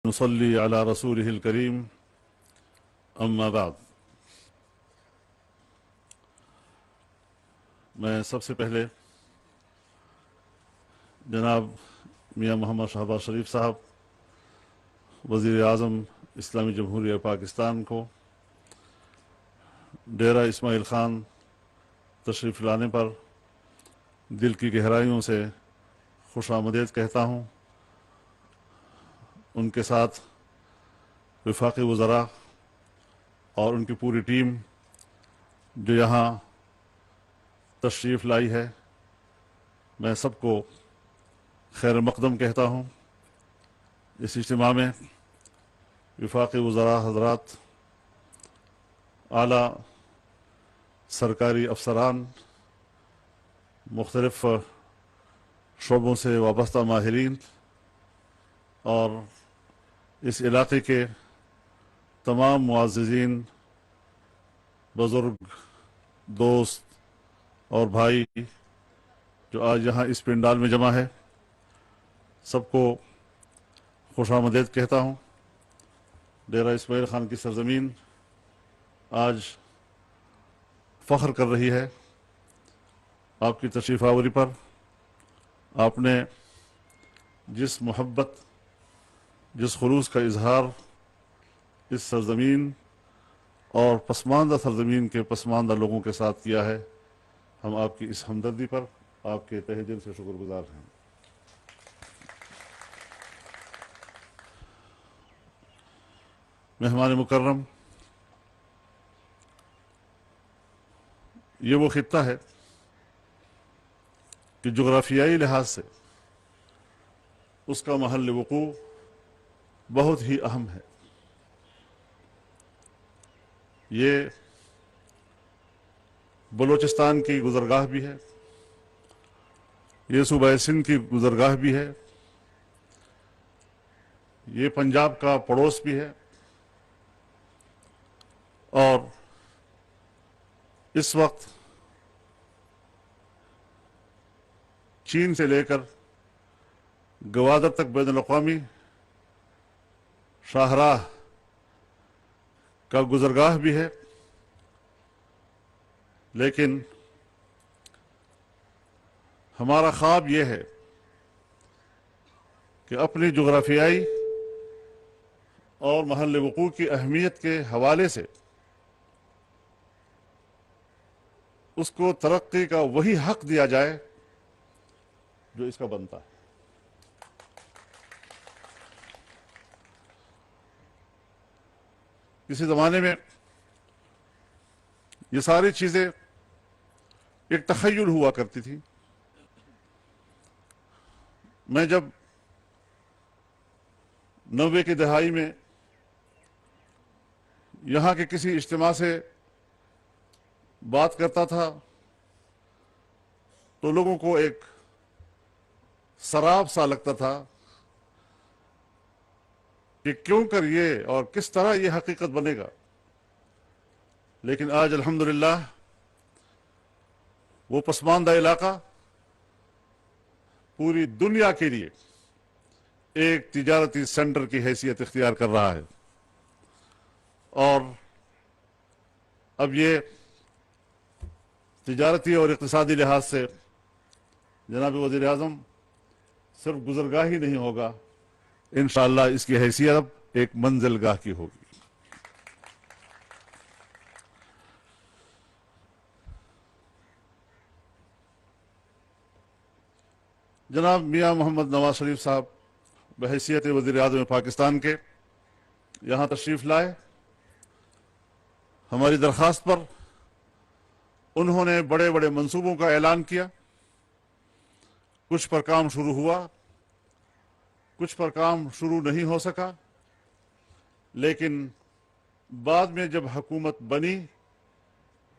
نصلي على رسوله الكريم اما بعد۔ میں سب سے پہلے جناب میاں محمد شہباز شریف صاحب وزیر اعظم اسلامی جمہوریہ پاکستان کو ڈیرہ اسماعیل خان تشریف لانے پر دل کی گہرائیوں سے خوش آمدید کہتا ہوں۔ ان کے ساتھ وفاقی وزراء اور ان کی پوری ٹیم جو یہاں تشریف لائی ہے، میں سب کو خیر مقدم کہتا ہوں۔ اس اجتماع میں وفاقی وزراء حضرات، اعلیٰ سرکاری افسران، مختلف شعبوں سے وابستہ ماہرین اور اس علاقے کے تمام معززین، بزرگ، دوست اور بھائی جو آج یہاں اس پنڈال میں جمع ہے، سب کو خوش آمدید کہتا ہوں۔ ڈیرہ اسماعیل خان کی سرزمین آج فخر کر رہی ہے آپ کی تشریف آوری پر۔ آپ نے جس محبت، جس خلوص کا اظہار اس سرزمین اور پسماندہ سرزمین کے پسماندہ لوگوں کے ساتھ کیا ہے، ہم آپ کی اس ہمدردی پر آپ کے تہہ دل سے شکر گزار ہیں۔ مہمان مکرم، یہ وہ خطہ ہے کہ جغرافیائی لحاظ سے اس کا محل وقوع بہت ہی اہم ہے۔ یہ بلوچستان کی گزرگاہ بھی ہے، یہ صوبہ سندھ کی گزرگاہ بھی ہے، یہ پنجاب کا پڑوس بھی ہے، اور اس وقت چین سے لے کر گوادر تک بین الاقوامی شاہراہ کا گزرگاہ بھی ہے۔ لیکن ہمارا خواب یہ ہے کہ اپنی جغرافیائی اور محل وقوع کی اہمیت کے حوالے سے اس کو ترقی کا وہی حق دیا جائے جو اس کا بنتا ہے۔ کسی زمانے میں یہ ساری چیزیں ایک تخیل ہوا کرتی تھی۔ میں جب 90 کی دہائی میں یہاں کے کسی اجتماع سے بات کرتا تھا تو لوگوں کو ایک سراب سا لگتا تھا کہ کیوں کر یہ اور کس طرح یہ حقیقت بنے گا۔ لیکن آج الحمدللہ وہ پسماندہ علاقہ پوری دنیا کے لیے ایک تجارتی سینٹر کی حیثیت اختیار کر رہا ہے، اور اب یہ تجارتی اور اقتصادی لحاظ سے جناب وزیر اعظم صرف گزرگاہ ہی نہیں ہوگا، انشاءاللہ اس کی حیثیت اب ایک منزل گاہ کی ہوگی۔ جناب میاں محمد نواز شریف صاحب بحیثیت وزیر اعظم پاکستان کے یہاں تشریف لائے۔ ہماری درخواست پر انہوں نے بڑے بڑے منصوبوں کا اعلان کیا۔ کچھ پر کام شروع ہوا، کچھ پر کام شروع نہیں ہو سکا، لیکن بعد میں جب حکومت بنی،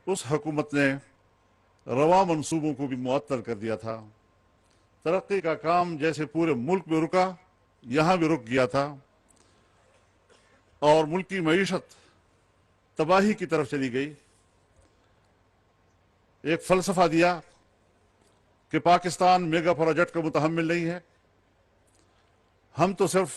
اس حکومت نے رواں منصوبوں کو بھی معطل کر دیا تھا۔ ترقی کا کام جیسے پورے ملک میں رکا، یہاں بھی رک گیا تھا، اور ملکی معیشت تباہی کی طرف چلی گئی۔ ایک فلسفہ دیا کہ پاکستان میگا پروجیکٹ کا متحمل نہیں ہے، ہم تو صرف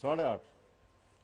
8.5।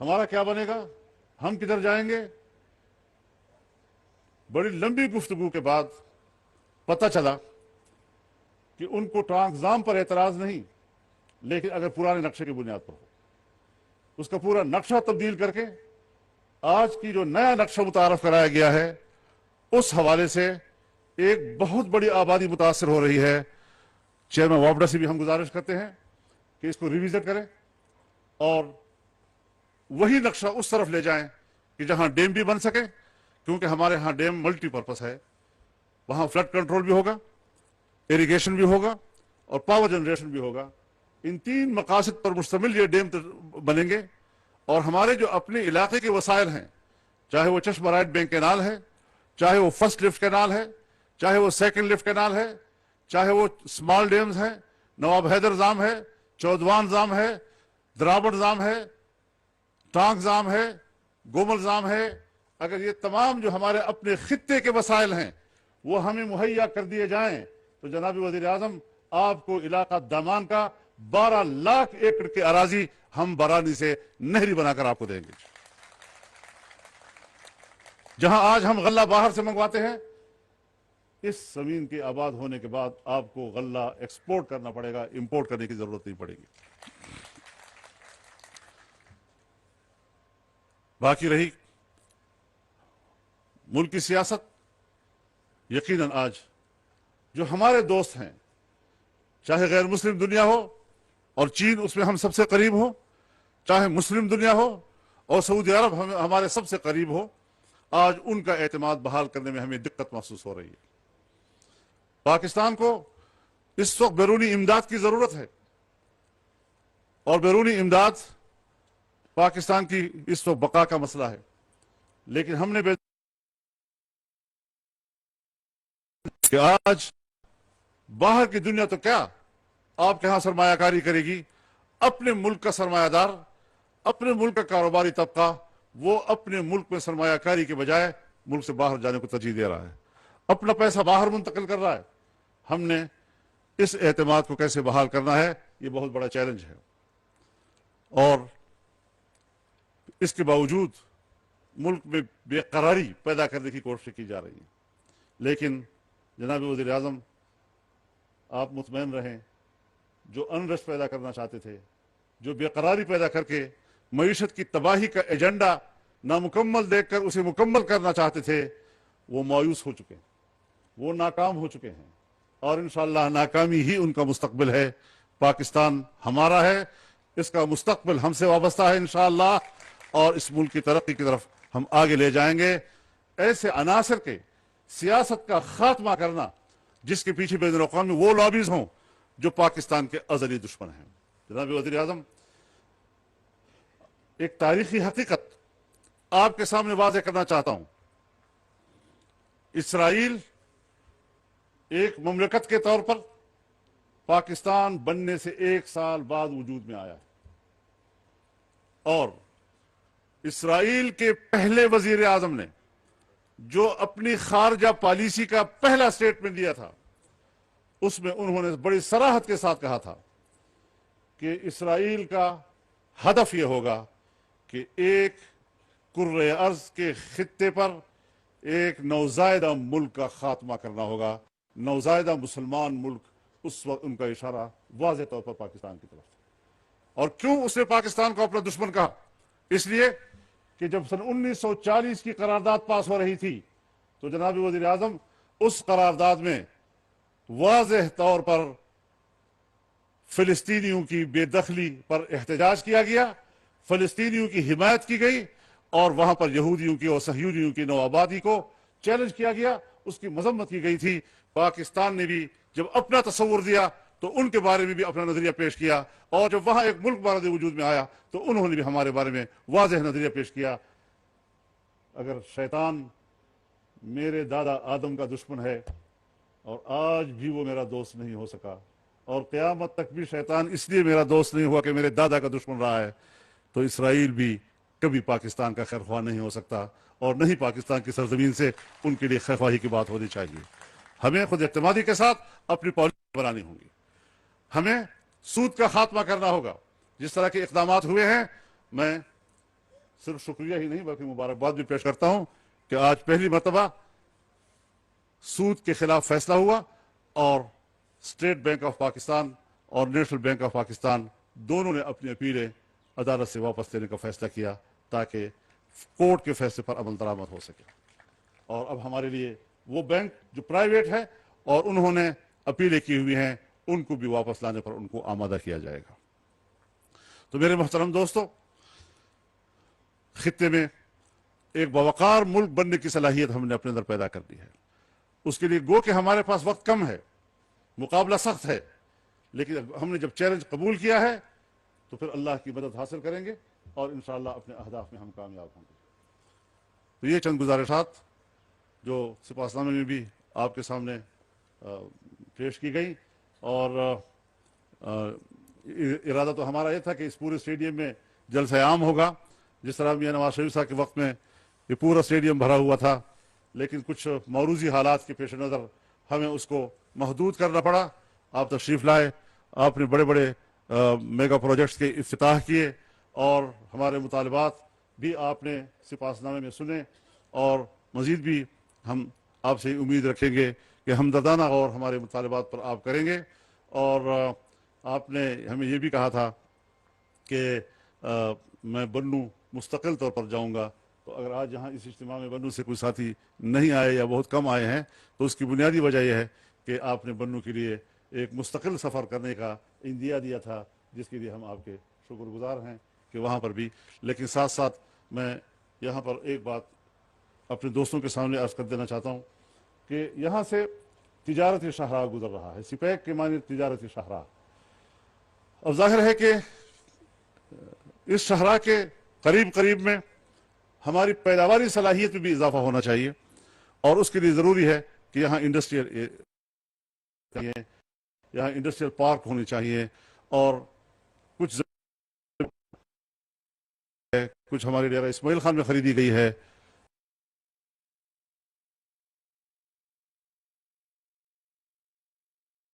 ہمارا کیا بنے گا، ہم کدھر جائیں گے؟ بڑی لمبی گفتگو کے بعد پتہ چلا کہ ان کو ٹرانکزام پر اعتراض نہیں، لیکن اگر پرانے نقشے کی بنیاد پر ہو، اس کا پورا نقشہ تبدیل کر کے آج کی جو نیا نقشہ متعارف کرایا گیا ہے اس حوالے سے ایک بہت بڑی آبادی متاثر ہو رہی ہے۔ چیئرمین وابڈا سے بھی ہم گزارش کرتے ہیں کہ اس کو ریویزٹ کریں اور وہی نقشہ اس طرف لے جائیں کہ جہاں ڈیم بھی بن سکے، کیونکہ ہمارے ہاں ڈیم ملٹی پرپس ہے، وہاں فلڈ کنٹرول بھی ہوگا، ایریگیشن بھی ہوگا اور پاور جنریشن بھی ہوگا۔ ان تین مقاصد پر مشتمل یہ ڈیم بنیں گے، اور ہمارے جو اپنے علاقے کے وسائل ہیں، چاہے وہ چشمہ رائٹ بینک کینال ہے، چاہے وہ فرسٹ لفٹ کینال ہے، چاہے وہ سیکنڈ لفٹ کینال ہے، چاہے وہ اسمال ڈیمز ہیں، نواب حیدر ضام ہے، چودوان ضام ہے، درابڑ ضام ہے، ٹانک ضام ہے، گومل ضام ہے، اگر یہ تمام جو ہمارے اپنے خطے کے وسائل ہیں وہ ہمیں مہیا کر دیے جائیں تو جناب وزیر اعظم آپ کو علاقہ دامان کا 12 لاکھ ایکڑ کے اراضی ہم برانی سے نہری بنا کر آپ کو دیں گے۔ جہاں آج ہم غلہ باہر سے منگواتے ہیں، اس زمین کے آباد ہونے کے بعد آپ کو غلہ ایکسپورٹ کرنا پڑے گا، امپورٹ کرنے کی ضرورت نہیں پڑے گی۔ باقی رہی ملک کی سیاست، یقیناً آج جو ہمارے دوست ہیں، چاہے غیر مسلم دنیا ہو اور چین اس میں ہم سب سے قریب ہو، چاہے مسلم دنیا ہو اور سعودی عرب ہمارے سب سے قریب ہو، آج ان کا اعتماد بحال کرنے میں ہمیں دقت محسوس ہو رہی ہے۔ پاکستان کو اس وقت بیرونی امداد کی ضرورت ہے، اور بیرونی امداد پاکستان کی اس وقت بقا کا مسئلہ ہے، لیکن ہم نے کہ آج باہر کی دنیا تو کیا آپ کے ہاں سرمایہ کاری کرے گی، اپنے ملک کا سرمایہ دار، اپنے ملک کا کاروباری طبقہ، وہ اپنے ملک میں سرمایہ کاری کے بجائے ملک سے باہر جانے کو ترجیح دے رہا ہے، اپنا پیسہ باہر منتقل کر رہا ہے۔ ہم نے اس اعتماد کو کیسے بحال کرنا ہے، یہ بہت بڑا چیلنج ہے، اور اس کے باوجود ملک میں بے قراری پیدا کرنے کی کوشش کی جا رہی ہے۔ لیکن جناب وزیر اعظم، آپ مطمئن رہیں، جو انرسٹ پیدا کرنا چاہتے تھے، جو بے قراری پیدا کر کے معیشت کی تباہی کا ایجنڈا نامکمل دیکھ کر اسے مکمل کرنا چاہتے تھے، وہ مایوس ہو چکے ہیں، وہ ناکام ہو چکے ہیں، اور انشاءاللہ ناکامی ہی ان کا مستقبل ہے۔ پاکستان ہمارا ہے، اس کا مستقبل ہم سے وابستہ ہے انشاءاللہ، اور اس ملک کی ترقی کی طرف ہم آگے لے جائیں گے۔ ایسے عناصر کے سیاست کا خاتمہ کرنا جس کے پیچھے بین الاقوامی وہ لابیز ہوں جو پاکستان کے ازلی دشمن ہیں۔ جناب وزیر اعظم، ایک تاریخی حقیقت آپ کے سامنے واضح کرنا چاہتا ہوں۔ اسرائیل ایک مملکت کے طور پر پاکستان بننے سے 1 سال بعد وجود میں آیا ہے، اور اسرائیل کے پہلے وزیر اعظم نے جو اپنی خارجہ پالیسی کا پہلا سٹیٹمنٹ دیا تھا، اس میں انہوں نے بڑی صراحت کے ساتھ کہا تھا کہ اسرائیل کا ہدف یہ ہوگا کہ ایک کرۂ ارض کے خطے پر ایک نوزائیدہ ملک کا خاتمہ کرنا ہوگا، نوزائیدہ مسلمان ملک۔ اس وقت ان کا اشارہ واضح طور پر پاکستان کی طرف تھا۔ اور کیوں اس نے پاکستان کو اپنا دشمن کہا؟ اس لیے کہ جب سن 1940 کی قرارداد پاس ہو رہی تھی تو جناب وزیر اعظم، اس قرارداد میں واضح طور پر فلسطینیوں کی بے دخلی پر احتجاج کیا گیا، فلسطینیوں کی حمایت کی گئی، اور وہاں پر یہودیوں کی اور صہیونیوں کی نو آبادی کو چیلنج کیا گیا، اس کی مذمت کی گئی تھی۔ پاکستان نے بھی جب اپنا تصور دیا تو ان کے بارے میں بھی اپنا نظریہ پیش کیا، اور جب وہاں ایک ملک بارد وجود میں آیا تو انہوں نے بھی ہمارے بارے میں واضح نظریہ پیش کیا۔ اگر شیطان میرے دادا آدم کا دشمن ہے اور آج بھی وہ میرا دوست نہیں ہو سکا، اور قیامت تک بھی شیطان اس لیے میرا دوست نہیں ہوا کہ میرے دادا کا دشمن رہا ہے، تو اسرائیل بھی کبھی پاکستان کا خیر خواہ نہیں ہو سکتا، اور نہیں پاکستان کی سرزمین سے ان کے لیے خیر خواہی کی بات ہونی چاہیے۔ ہمیں خود اعتمادی کے ساتھ اپنی پالیسی بنانی ہوں گی، ہمیں سود کا خاتمہ کرنا ہوگا۔ جس طرح کے اقدامات ہوئے ہیں، میں صرف شکریہ ہی نہیں بلکہ مبارکباد بھی پیش کرتا ہوں کہ آج پہلی مرتبہ سود کے خلاف فیصلہ ہوا اور اسٹیٹ بینک آف پاکستان اور نیشنل بینک آف پاکستان دونوں نے اپنی اپیلیں عدالت سے واپس لینے کا فیصلہ کیا تاکہ کورٹ کے فیصلے پر عمل درآمد ہو سکے. اور اب ہمارے لیے وہ بینک جو پرائیویٹ ہے اور انہوں نے اپیلیں کی ہوئی ہیں ان کو بھی واپس لانے پر ان کو آمادہ کیا جائے گا. تو میرے محترم دوستو، خطے میں ایک باوقار ملک بننے کی صلاحیت ہم نے اپنے اندر پیدا کر دی ہے. اس کے لیے گو کہ ہمارے پاس وقت کم ہے، مقابلہ سخت ہے، لیکن ہم نے جب چیلنج قبول کیا ہے تو پھر اللہ کی مدد حاصل کریں گے اور انشاءاللہ اپنے اہداف میں ہم کامیاب ہوں گے. تو یہ چند گزارشات جو سپاس نامے میں بھی آپ کے سامنے پیش کی گئی، اور ارادہ تو ہمارا یہ تھا کہ اس پورے اسٹیڈیم میں جلسہ عام ہوگا. جس طرح میاں نواز شریف صاحب کے وقت میں یہ پورا اسٹیڈیم بھرا ہوا تھا، لیکن کچھ موروثی حالات کے پیش نظر ہمیں اس کو محدود کرنا پڑا. آپ تشریف لائے، آپ نے بڑے بڑے میگا پروجیکٹس کے افتتاح کیے اور ہمارے مطالبات بھی آپ نے سپاس نامے میں سنے، اور مزید بھی ہم آپ سے امید رکھیں گے کہ ہمدردانہ غور ہمارے مطالبات پر آپ کریں گے. اور آپ نے ہمیں یہ بھی کہا تھا کہ میں بنوں مستقل طور پر جاؤں گا. تو اگر آج یہاں اس اجتماع میں بنوں سے کوئی ساتھی نہیں آئے یا بہت کم آئے ہیں تو اس کی بنیادی وجہ یہ ہے کہ آپ نے بنوں کے لیے ایک مستقل سفر کرنے کا عندیہ دیا تھا، جس کے لیے ہم آپ کے شکر گزار ہیں کہ وہاں پر بھی. لیکن ساتھ ساتھ میں یہاں پر ایک بات اپنے دوستوں کے سامنے عرض کر دینا چاہتا ہوں کہ یہاں سے تجارتی شاہراہ گزر رہا ہے، سپیک کے معنی تجارتی شاہراہ. اب ظاہر ہے کہ اس شاہراہ کے قریب قریب میں ہماری پیداواری صلاحیت میں بھی اضافہ ہونا چاہیے، اور اس کے لیے ضروری ہے کہ یہاں انڈسٹریل پارک ہونے چاہیے، اور کچھ ہماری ڈیرہ اسماعیل خان میں خریدی گئی ہے